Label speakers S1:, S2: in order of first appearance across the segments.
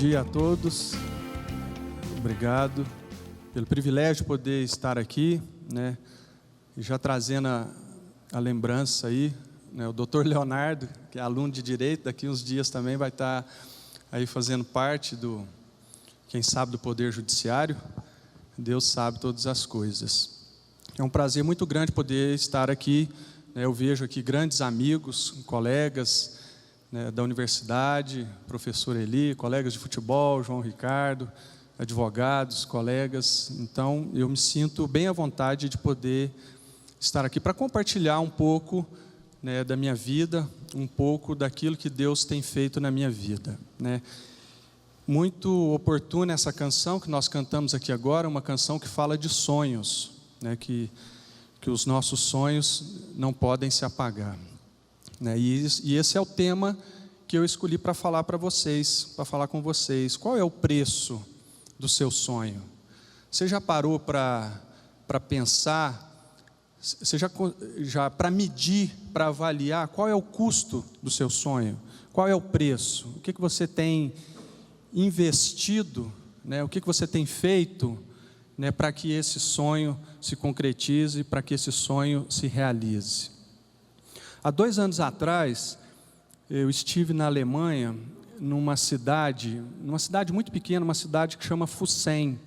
S1: dia a todos. Obrigado pelo privilégio de poder estar aqui, né? E já trazendo a lembrança aí, né? O doutor Leonardo, que é aluno de Direito, daqui uns dias também vai estar aí fazendo parte do, quem sabe, do Poder Judiciário. Deus sabe todas as coisas. É um prazer muito grande poder estar aqui, né? Eu vejo aqui grandes amigos, colegas, né, da universidade, professor Eli, colegas de futebol, João Ricardo, advogados, colegas. Então, eu me sinto bem à vontade de poder estar aqui para compartilhar um pouco, né, da minha vida, um pouco daquilo que Deus tem feito na minha vida, né? Muito oportuna essa canção que nós cantamos aqui agora, uma canção que fala de sonhos, né, que os nossos sonhos não podem se apagar, né? E esse é o tema que eu escolhi para falar para vocês, para falar com vocês. Qual é o preço do seu sonho? Você já parou para pensar, você já para medir, para avaliar qual é o custo do seu sonho? Qual é o preço? O que você tem investido, né? O que você tem feito, né, para que esse sonho se concretize, para que esse sonho se realize? Há 2 anos atrás, eu estive na Alemanha, numa cidade muito pequena, uma cidade que chama Füssen.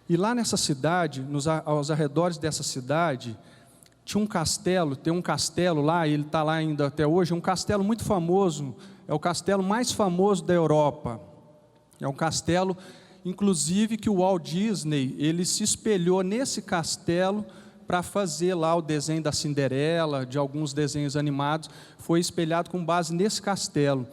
S1: E lá nessa cidade, aos arredores dessa cidade, tinha um castelo, tem um castelo lá, ele está lá ainda até hoje, um castelo muito famoso, é o castelo mais famoso da Europa. É um castelo, inclusive, que o Walt Disney, ele se espelhou nesse castelo para fazer lá o desenho da Cinderela, de alguns desenhos animados, foi espelhado com base nesse castelo.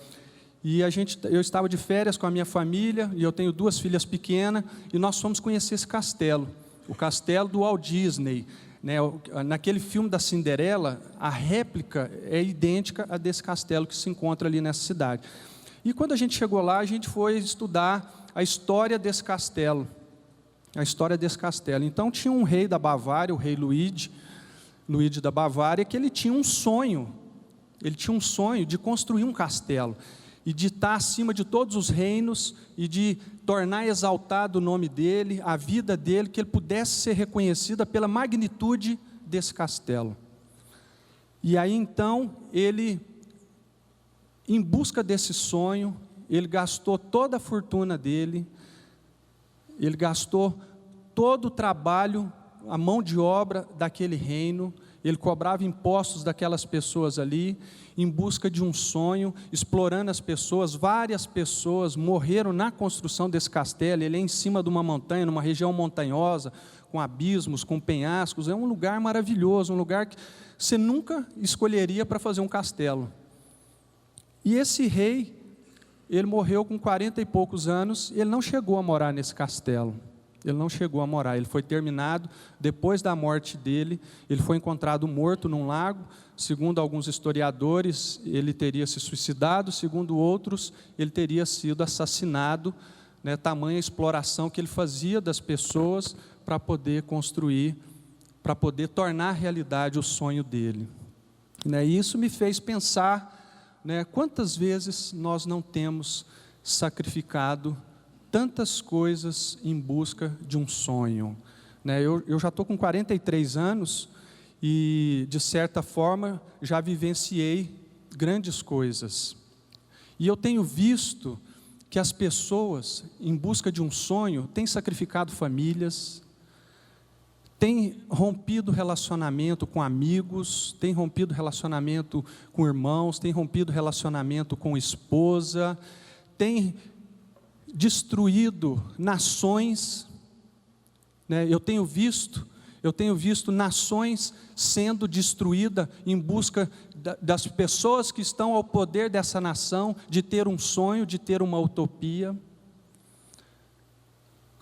S1: E eu estava de férias com a minha família, e eu tenho 2 filhas pequenas, e nós fomos conhecer esse castelo, o castelo do Walt Disney, né? Naquele filme da Cinderela, a réplica é idêntica a desse castelo que se encontra ali nessa cidade. E quando a gente chegou lá, a gente foi estudar a história desse castelo. A história desse castelo. Então tinha um rei da Bavária, o rei Luigi da Bavária, que ele tinha um sonho. Ele tinha um sonho de construir um castelo e de estar acima de todos os reinos e de tornar exaltado o nome dele, a vida dele, que ele pudesse ser reconhecida pela magnitude desse castelo. E aí então ele, em busca desse sonho, ele gastou toda a fortuna dele, ele gastou todo o trabalho, a mão de obra daquele reino, ele cobrava impostos daquelas pessoas ali, em busca de um sonho, explorando as pessoas. Várias pessoas morreram na construção desse castelo. Ele é em cima de uma montanha, numa região montanhosa, com abismos, com penhascos. É um lugar maravilhoso, um lugar que você nunca escolheria para fazer um castelo. E esse rei, ele morreu com 40 e poucos anos, ele não chegou a morar nesse castelo. Ele não chegou a morar, ele foi terminado. Depois da morte dele, ele foi encontrado morto num lago. Segundo alguns historiadores, ele teria se suicidado. Segundo outros, ele teria sido assassinado, né? Tamanha exploração que ele fazia das pessoas para poder construir, para poder tornar realidade o sonho dele, né? E isso me fez pensar, né, quantas vezes nós não temos sacrificado tantas coisas em busca de um sonho, né? Eu já estou com 43 anos e, de certa forma, já vivenciei grandes coisas. E eu tenho visto que as pessoas, em busca de um sonho, têm sacrificado famílias, têm rompido relacionamento com amigos, têm rompido relacionamento com irmãos, têm rompido relacionamento com esposa, têm destruído nações, né? Eu tenho visto nações sendo destruídas em busca das pessoas que estão ao poder dessa nação, de ter um sonho, de ter uma utopia.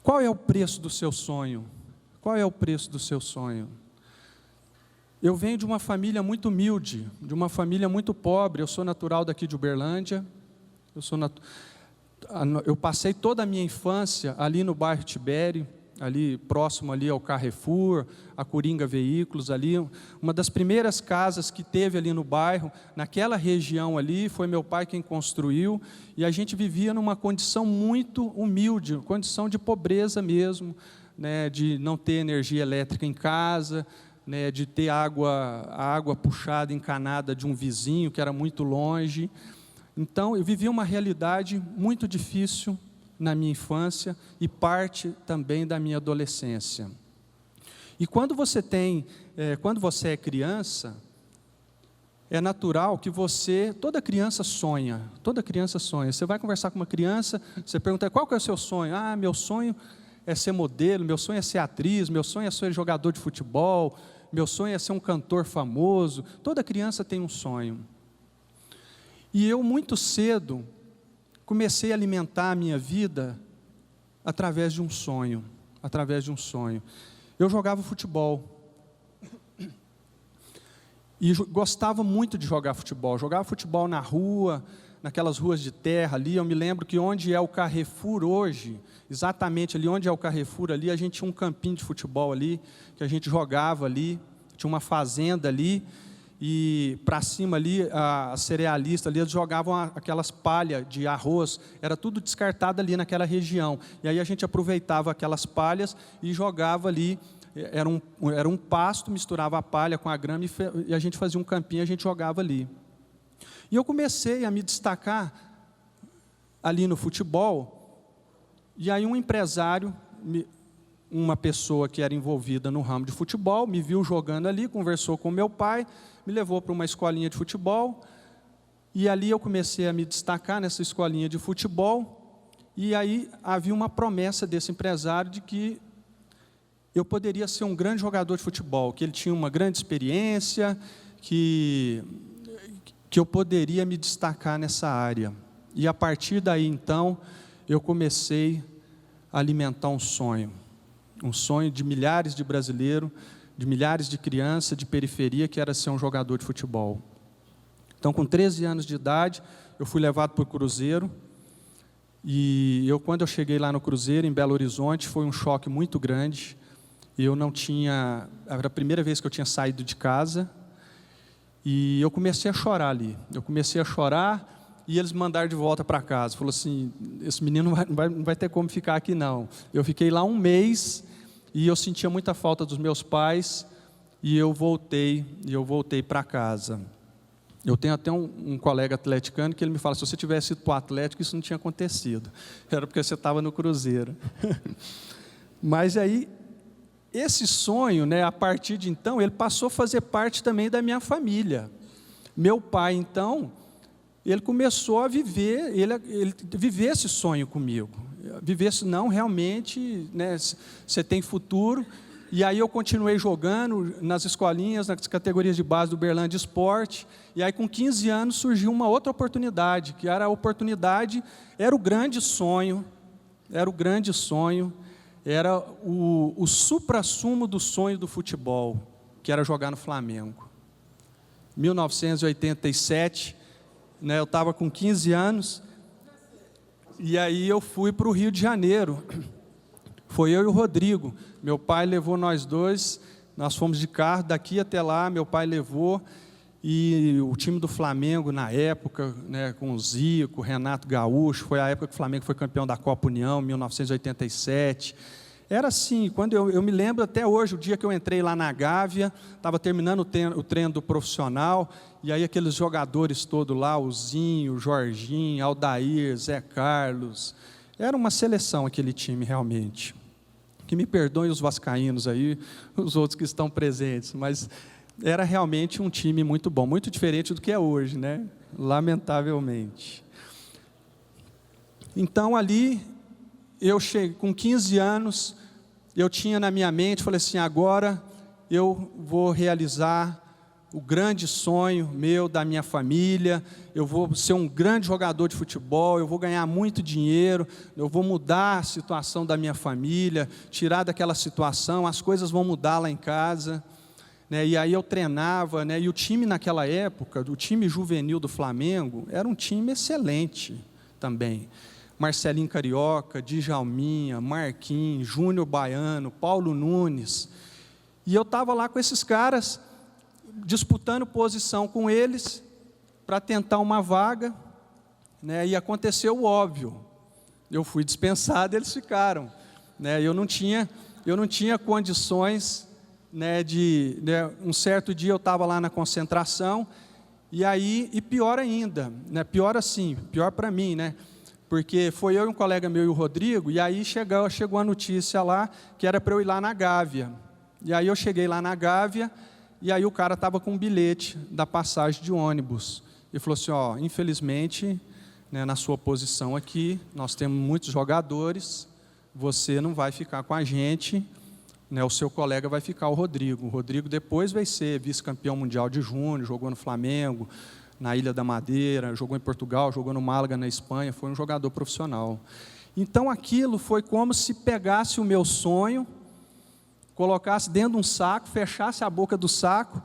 S1: Qual é o preço do seu sonho? Qual é o preço do seu sonho? Eu venho de uma família muito humilde, de uma família muito pobre. Eu sou natural daqui de Uberlândia, eu passei toda a minha infância ali no bairro Tibério, ali próximo ali ao Carrefour, a Coringa Veículos ali, uma das primeiras casas que teve ali no bairro, naquela região ali, foi meu pai quem construiu, e a gente vivia numa condição muito humilde, condição de pobreza mesmo, né, de não ter energia elétrica em casa, né, de ter a água puxada, encanada de um vizinho que era muito longe. Então, eu vivia uma realidade muito difícil na minha infância e parte também da minha adolescência. E quando você é criança, é natural que toda criança sonha. Você vai conversar com uma criança, você pergunta, qual que é o seu sonho? Ah, meu sonho é ser modelo, meu sonho é ser atriz, meu sonho é ser jogador de futebol, meu sonho é ser um cantor famoso. Toda criança tem um sonho. E eu, muito cedo, comecei a alimentar a minha vida através de um sonho. Eu jogava futebol. E gostava muito de jogar futebol. Jogava futebol na rua, naquelas ruas de terra ali. Eu me lembro que onde é o Carrefour hoje, exatamente ali onde é o Carrefour ali, a gente tinha um campinho de futebol ali, que a gente jogava ali, tinha uma fazenda ali, e para cima ali, a cerealista ali, eles jogavam aquelas palhas de arroz, era tudo descartado ali naquela região. E aí a gente aproveitava aquelas palhas e jogava ali, era um pasto, misturava a palha com a grama e a gente fazia um campinho e a gente jogava ali. E eu comecei a me destacar ali no futebol, e aí um empresário, uma pessoa que era envolvida no ramo de futebol, me viu jogando ali, conversou com meu pai, me levou para uma escolinha de futebol, e ali eu comecei a me destacar nessa escolinha de futebol, e aí havia uma promessa desse empresário de que eu poderia ser um grande jogador de futebol, que ele tinha uma grande experiência, que eu poderia me destacar nessa área. E a partir daí, então, eu comecei a alimentar um sonho de milhares de brasileiros, de milhares de crianças de periferia, que era ser um jogador de futebol. Então, com 13 anos de idade, eu fui levado para o Cruzeiro, e quando eu cheguei lá no Cruzeiro, em Belo Horizonte, foi um choque muito grande. Era a primeira vez que eu tinha saído de casa, e eu comecei a chorar ali. E eles me mandaram de volta para casa. Falou assim, esse menino não vai ter como ficar aqui não. Eu fiquei lá um mês, e eu sentia muita falta dos meus pais, e eu voltei para casa. Eu tenho até um colega atleticano que ele me fala, se você tivesse ido para o Atlético, isso não tinha acontecido. Era porque você estava no Cruzeiro. Mas aí, esse sonho, né, a partir de então, ele passou a fazer parte também da minha família. Meu pai, então, ele começou a viver, ele viver esse sonho comigo. Viver, não, realmente, né, você tem futuro. E aí eu continuei jogando nas escolinhas, nas categorias de base do Berlândia Esporte. E aí com 15 anos surgiu uma outra oportunidade, que era o grande sonho, era o suprassumo do sonho do futebol, que era jogar no Flamengo. 1987, né, eu estava com 15 anos, e aí eu fui para o Rio de Janeiro. Foi eu e o Rodrigo. Meu pai levou nós dois, nós fomos de carro daqui até lá, meu pai levou, e o time do Flamengo na época, né, com o Zico, Renato Gaúcho, foi a época que o Flamengo foi campeão da Copa União, 1987. Era assim, quando eu me lembro até hoje, o dia que eu entrei lá na Gávea, estava terminando o treino do profissional, e aí aqueles jogadores todos lá, o Zinho, o Jorginho, Aldair, Zé Carlos, era uma seleção aquele time realmente. Que me perdoem os vascaínos aí, os outros que estão presentes, mas era realmente um time muito bom, muito diferente do que é hoje, né? Lamentavelmente. Então ali, eu cheguei com 15 anos, eu tinha na minha mente, falei assim, agora eu vou realizar o grande sonho meu, da minha família, eu vou ser um grande jogador de futebol, eu vou ganhar muito dinheiro, eu vou mudar a situação da minha família, tirar daquela situação, as coisas vão mudar lá em casa, né? E aí eu treinava, né? E o time naquela época, o time juvenil do Flamengo, era um time excelente também. Marcelinho Carioca, Djalminha, Marquinhos, Júnior Baiano, Paulo Nunes. E eu estava lá com esses caras, disputando posição com eles, para tentar uma vaga, né? E aconteceu o óbvio. Eu fui dispensado, eles ficaram. Né? Eu não tinha condições, né, um certo dia eu estava lá na concentração, e pior ainda, né, pior para mim, né, porque foi eu e um colega meu e o Rodrigo, e aí chegou a notícia lá, que era para eu ir lá na Gávea, e aí eu cheguei lá na Gávea, e aí o cara estava com um bilhete da passagem de ônibus, e falou assim, infelizmente, né, na sua posição aqui, nós temos muitos jogadores, você não vai ficar com a gente, né, o seu colega vai ficar, o Rodrigo. O Rodrigo depois vai ser vice-campeão mundial de júnior, jogou no Flamengo, na Ilha da Madeira, jogou em Portugal, jogou no Málaga, na Espanha, foi um jogador profissional. Então aquilo foi como se pegasse o meu sonho, colocasse dentro de um saco, fechasse a boca do saco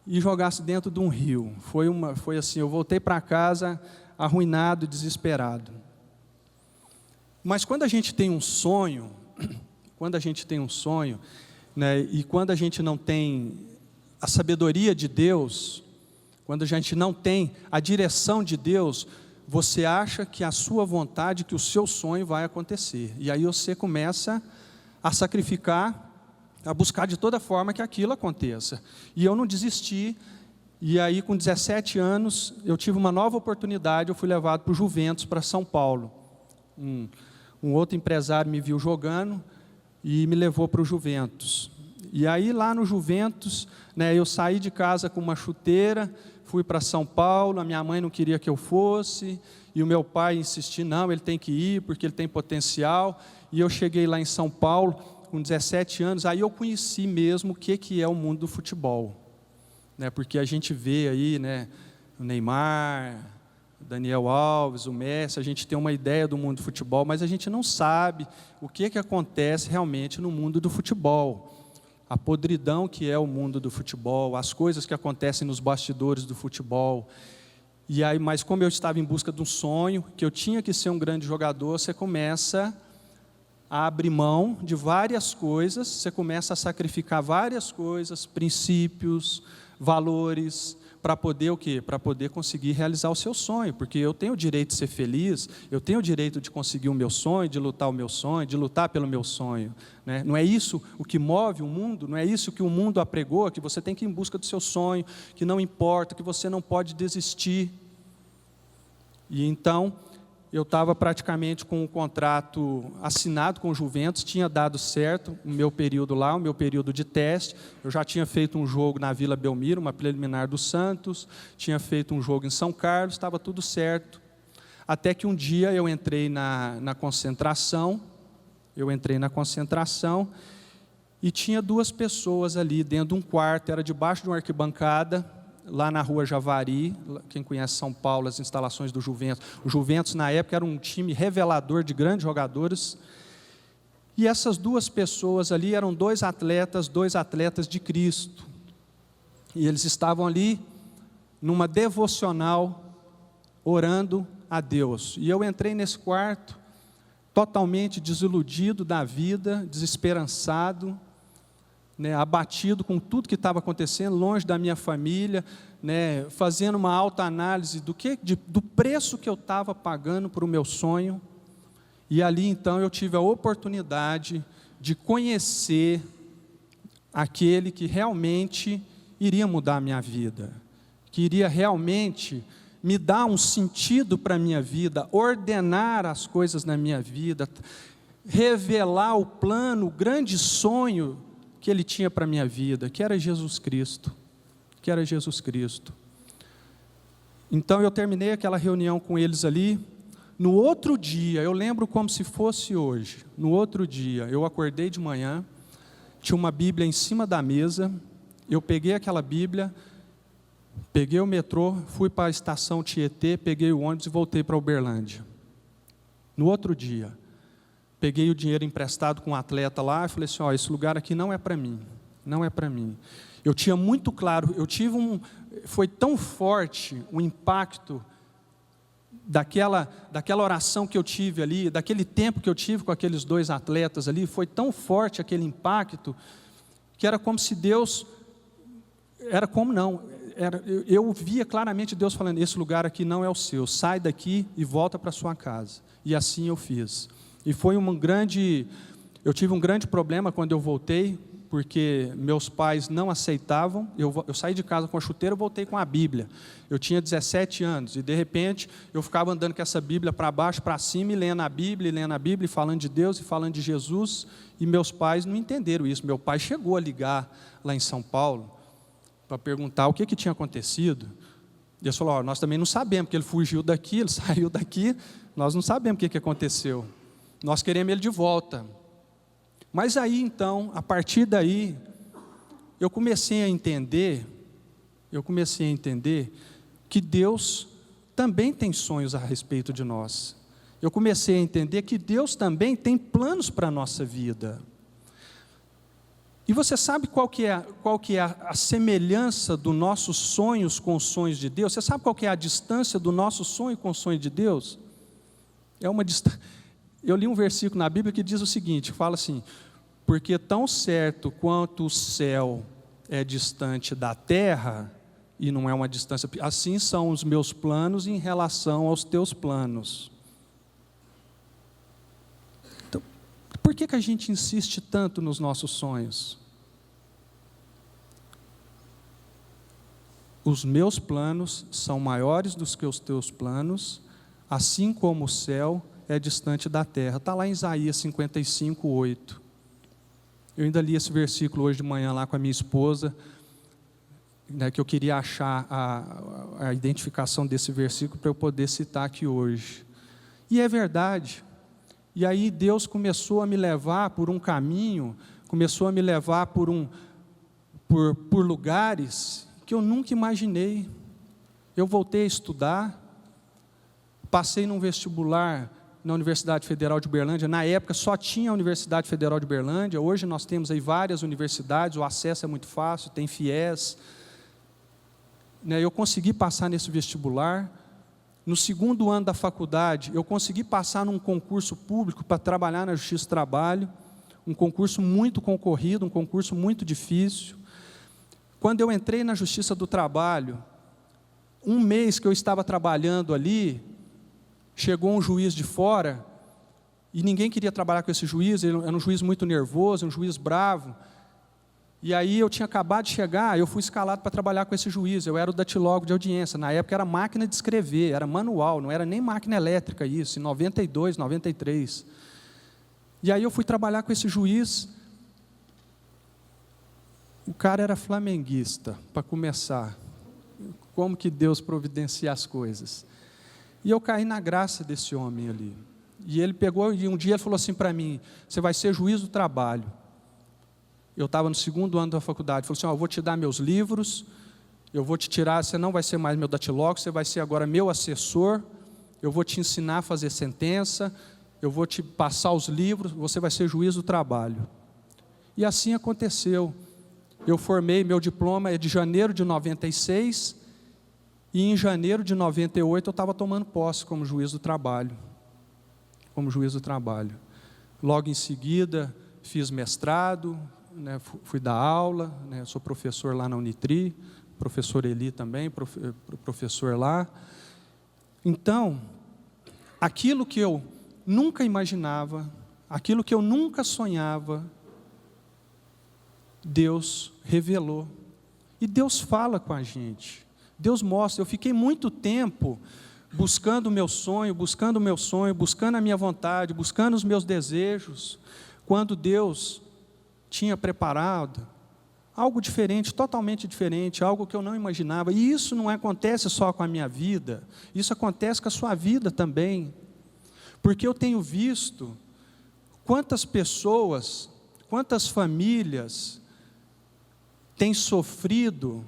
S1: e jogasse dentro de um rio. Foi assim, eu voltei para casa arruinado, desesperado. Mas quando a gente tem um sonho, né, e quando a gente não tem a sabedoria de Deus, quando a gente não tem a direção de Deus, você acha que a sua vontade, que o seu sonho vai acontecer. E aí você começa a sacrificar, a buscar de toda forma que aquilo aconteça. E eu não desisti, e aí com 17 anos, eu tive uma nova oportunidade, eu fui levado para o Juventus, para São Paulo. Um outro empresário me viu jogando, e me levou para o Juventus. E aí lá no Juventus, né, eu saí de casa com uma chuteira, fui para São Paulo, a minha mãe não queria que eu fosse, e o meu pai insistiu, não, ele tem que ir, porque ele tem potencial, e eu cheguei lá em São Paulo, com 17 anos, aí eu conheci mesmo o que é o mundo do futebol, né, porque a gente vê aí, né, o Neymar, o Daniel Alves, o Messi, a gente tem uma ideia do mundo do futebol, mas a gente não sabe o que acontece realmente no mundo do futebol. A podridão que é o mundo do futebol, as coisas que acontecem nos bastidores do futebol. E aí, mas como eu estava em busca de um sonho, que eu tinha que ser um grande jogador, você começa a abrir mão de várias coisas, você começa a sacrificar várias coisas, princípios, valores, para poder o quê? Para poder conseguir realizar o seu sonho, porque eu tenho o direito de ser feliz, eu tenho o direito de conseguir o meu sonho, de lutar o meu sonho, de lutar pelo meu sonho, né? Não é isso o que move o mundo, não é isso que o mundo apregou, que você tem que ir em busca do seu sonho, que não importa, que você não pode desistir. E então, eu estava praticamente com um contrato assinado com o Juventus, tinha dado certo o meu período lá, o meu período de teste, eu já tinha feito um jogo na Vila Belmiro, uma preliminar do Santos, tinha feito um jogo em São Carlos, estava tudo certo, até que um dia eu entrei na concentração, e tinha duas pessoas ali dentro de um quarto, era debaixo de uma arquibancada, lá na rua Javari, quem conhece São Paulo, as instalações do Juventus. O Juventus, na época, era um time revelador de grandes jogadores. E essas duas pessoas ali eram dois atletas de Cristo. E eles estavam ali, numa devocional, orando a Deus. E eu entrei nesse quarto, totalmente desiludido da vida, desesperançado, né, abatido com tudo que estava acontecendo, longe da minha família, né, fazendo uma alta análise do preço que eu estava pagando para o meu sonho. E ali então eu tive a oportunidade de conhecer aquele que realmente iria mudar a minha vida, que iria realmente me dar um sentido para a minha vida, ordenar as coisas na minha vida, revelar o plano, o grande sonho que Ele tinha para a minha vida, que era Jesus Cristo, Então eu terminei aquela reunião com eles ali. No outro dia, eu lembro como se fosse hoje, no outro dia, eu acordei de manhã, tinha uma Bíblia em cima da mesa, eu peguei aquela Bíblia, peguei o metrô, fui para a estação Tietê, peguei o ônibus e voltei para Uberlândia. No outro dia, peguei o dinheiro emprestado com um atleta lá e falei assim, esse lugar aqui não é para mim, não é para mim. Eu tinha muito claro, foi tão forte o impacto daquela oração que eu tive ali, daquele tempo que eu tive com aqueles 2 atletas ali, foi tão forte aquele impacto, que era como se Deus, eu via claramente Deus falando, esse lugar aqui não é o seu, sai daqui e volta para sua casa. E assim eu fiz. E foi eu tive um grande problema quando eu voltei, porque meus pais não aceitavam. Eu saí de casa com a chuteira, eu voltei com a Bíblia. Eu tinha 17 anos e, de repente, eu ficava andando com essa Bíblia para baixo, para cima, e lendo a Bíblia, e falando de Deus, e falando de Jesus, e meus pais não entenderam isso. Meu pai chegou a ligar lá em São Paulo, para perguntar o que tinha acontecido. E eles falaram, nós também não sabemos, porque ele fugiu daqui, ele saiu daqui, nós não sabemos o que aconteceu. Nós queremos ele de volta. Mas aí, então, a partir daí, eu comecei a entender que Deus também tem sonhos a respeito de nós. Eu comecei a entender que Deus também tem planos para a nossa vida. E você sabe qual que é a semelhança dos nossos sonhos com os sonhos de Deus? Você sabe qual que é a distância do nosso sonho com o sonho de Deus? Eu li um versículo na Bíblia que diz o seguinte, fala assim, porque tão certo quanto o céu é distante da terra, e não é uma distância, assim são os meus planos em relação aos teus planos. Então, por que a gente insiste tanto nos nossos sonhos? Os meus planos são maiores do que os teus planos, assim como o céu é distante da terra. Está lá em Isaías 55, 8. Eu ainda li esse versículo hoje de manhã lá com a minha esposa, né, que eu queria achar a identificação desse versículo para eu poder citar aqui hoje. E é verdade. E aí Deus começou a me levar por um caminho, começou a me levar por lugares que eu nunca imaginei. Eu voltei a estudar, passei num vestibular na Universidade Federal de Uberlândia. Na época só tinha a Universidade Federal de Uberlândia, hoje nós temos aí várias universidades, o acesso é muito fácil, tem FIES. Eu consegui passar nesse vestibular. No 2º ano da faculdade, eu consegui passar num concurso público para trabalhar na Justiça do Trabalho, um concurso muito concorrido, um concurso muito difícil. Quando eu entrei na Justiça do Trabalho, um mês que eu estava trabalhando ali, chegou um juiz de fora, e ninguém queria trabalhar com esse juiz, ele era um juiz muito nervoso, um juiz bravo. E aí eu tinha acabado de chegar, eu fui escalado para trabalhar com esse juiz, eu era o datilógrafo de audiência, na época era máquina de escrever, era manual, não era nem máquina elétrica isso, em 92, 93. E aí eu fui trabalhar com esse juiz, o cara era flamenguista, para começar, como que Deus providencia as coisas. E eu caí na graça desse homem ali, e ele pegou, e um dia ele falou assim para mim, você vai ser juiz do trabalho. Eu estava no 2º ano da faculdade, falou assim, eu vou te dar meus livros, eu vou te tirar, você não vai ser mais meu datilógrafo, você vai ser agora meu assessor, eu vou te ensinar a fazer sentença, eu vou te passar os livros, você vai ser juiz do trabalho. E assim aconteceu. Eu formei, meu diploma é de janeiro de 96, e em janeiro de 98 eu estava tomando posse como juiz do trabalho. Logo em seguida, fiz mestrado, fui dar aula, sou professor lá na Unitri, professor Eli também, professor lá. Então, aquilo que eu nunca imaginava, aquilo que eu nunca sonhava, Deus revelou. E Deus fala com a gente, Deus mostra. Eu fiquei muito tempo buscando o meu sonho, buscando a minha vontade, buscando os meus desejos, quando Deus tinha preparado algo diferente, totalmente diferente, algo que eu não imaginava. E isso não acontece só com a minha vida, isso acontece com a sua vida também, porque eu tenho visto quantas pessoas, quantas famílias têm sofrido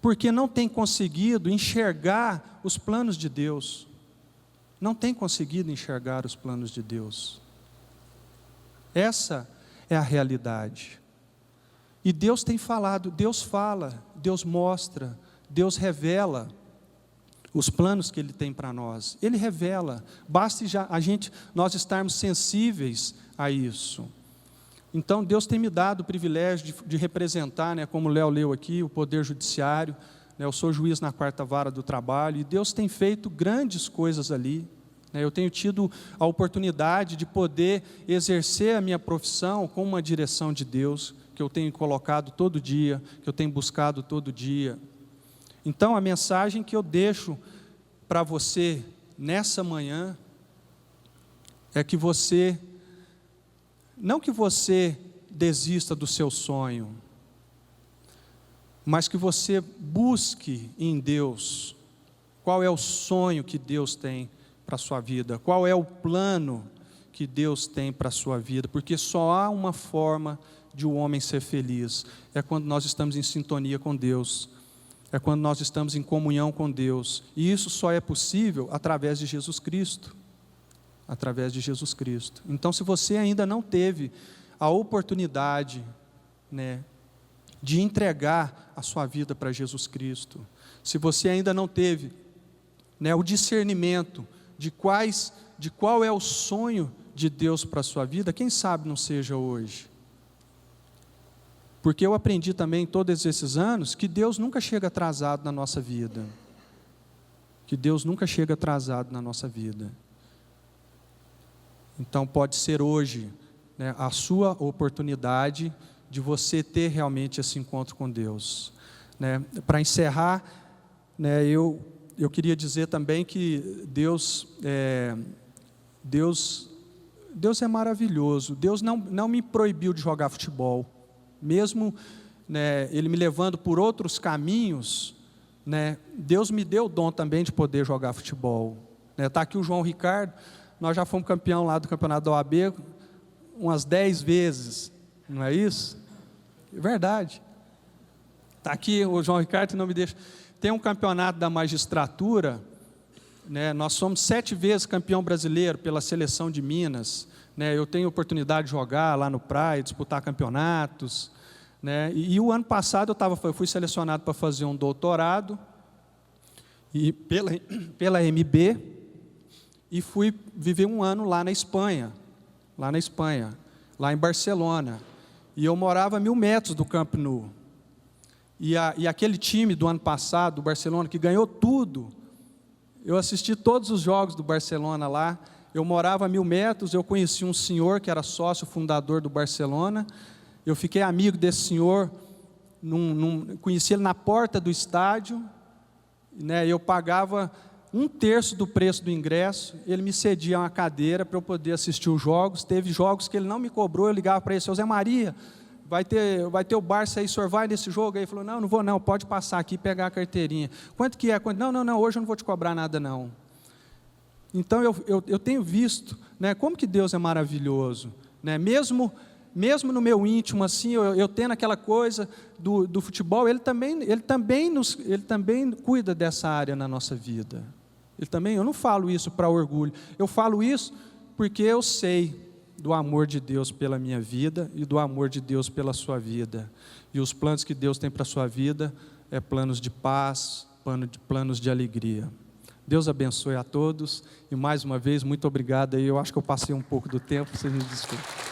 S1: porque não têm conseguido enxergar os planos de Deus, não têm conseguido enxergar os planos de Deus. Essa é a realidade. E Deus tem falado, Deus fala, Deus mostra, Deus revela os planos que Ele tem para nós. Ele revela, basta nós estarmos sensíveis a isso. Então, Deus tem me dado o privilégio de representar, né, como o Léo leu aqui, o Poder Judiciário. Né, eu sou juiz na 4ª Vara do Trabalho, e Deus tem feito grandes coisas ali. Né, eu tenho tido a oportunidade de poder exercer a minha profissão com uma direção de Deus, que eu tenho colocado todo dia, que eu tenho buscado todo dia. Então, a mensagem que eu deixo para você nessa manhã é que não que você desista do seu sonho, mas que você busque em Deus qual é o sonho que Deus tem para a sua vida, qual é o plano que Deus tem para a sua vida, porque só há uma forma de o homem ser feliz, é quando nós estamos em sintonia com Deus, é quando nós estamos em comunhão com Deus, e isso só é possível através de Jesus Cristo, através de Jesus Cristo. Então, se você ainda não teve a oportunidade, né, de entregar a sua vida para Jesus Cristo, se você ainda não teve, né, o discernimento de qual é o sonho de Deus para a sua vida, quem sabe não seja hoje. Porque eu aprendi também todos esses anos que Deus nunca chega atrasado na nossa vida. Que Deus nunca chega atrasado na nossa vida. Então pode ser hoje, né, a sua oportunidade de você ter realmente esse encontro com Deus. Né? Para encerrar, né, eu queria dizer também que Deus é maravilhoso. Deus não me proibiu de jogar futebol. Mesmo, né, Ele me levando por outros caminhos, né, Deus me deu o dom também de poder jogar futebol. Está aqui o João Ricardo, nós já fomos campeão lá do campeonato da OAB umas 10 vezes, não é isso? É verdade. Está aqui o João Ricardo, não me deixa. Tem um campeonato da magistratura, né, nós somos 7 vezes campeão brasileiro pela seleção de Minas. Né, eu tenho oportunidade de jogar lá no Praia, disputar campeonatos. Né, e o ano passado eu fui selecionado para fazer um doutorado e pela MB, e fui viver um ano lá na Espanha, lá em Barcelona. E eu morava a 1000 metros do Camp Nou. E aquele time do ano passado, do Barcelona, que ganhou tudo, eu assisti todos os jogos do Barcelona lá. Eu morava a 1000 metros, eu conheci um senhor que era sócio fundador do Barcelona, eu fiquei amigo desse senhor, conheci ele na porta do estádio, né, eu pagava 1/3 do preço do ingresso, ele me cedia uma cadeira para eu poder assistir os jogos. Teve jogos que ele não me cobrou, eu ligava para ele: seu Zé Maria, vai ter o Barça aí, o senhor vai nesse jogo? Aí ele falou: não vou não, pode passar aqui e pegar a carteirinha. Quanto que é? Não, hoje eu não vou te cobrar nada não. Então eu tenho visto, né, como que Deus é maravilhoso, né? Mesmo no meu íntimo, assim, eu tendo aquela coisa do futebol, Ele também cuida dessa área na nossa vida. Eu não falo isso para orgulho, eu falo isso porque eu sei do amor de Deus pela minha vida e do amor de Deus pela sua vida. E os planos que Deus tem para a sua vida é planos de paz, planos de alegria. Deus abençoe a todos, e mais uma vez, muito obrigado. Eu acho que eu passei um pouco do tempo, vocês me desculpem.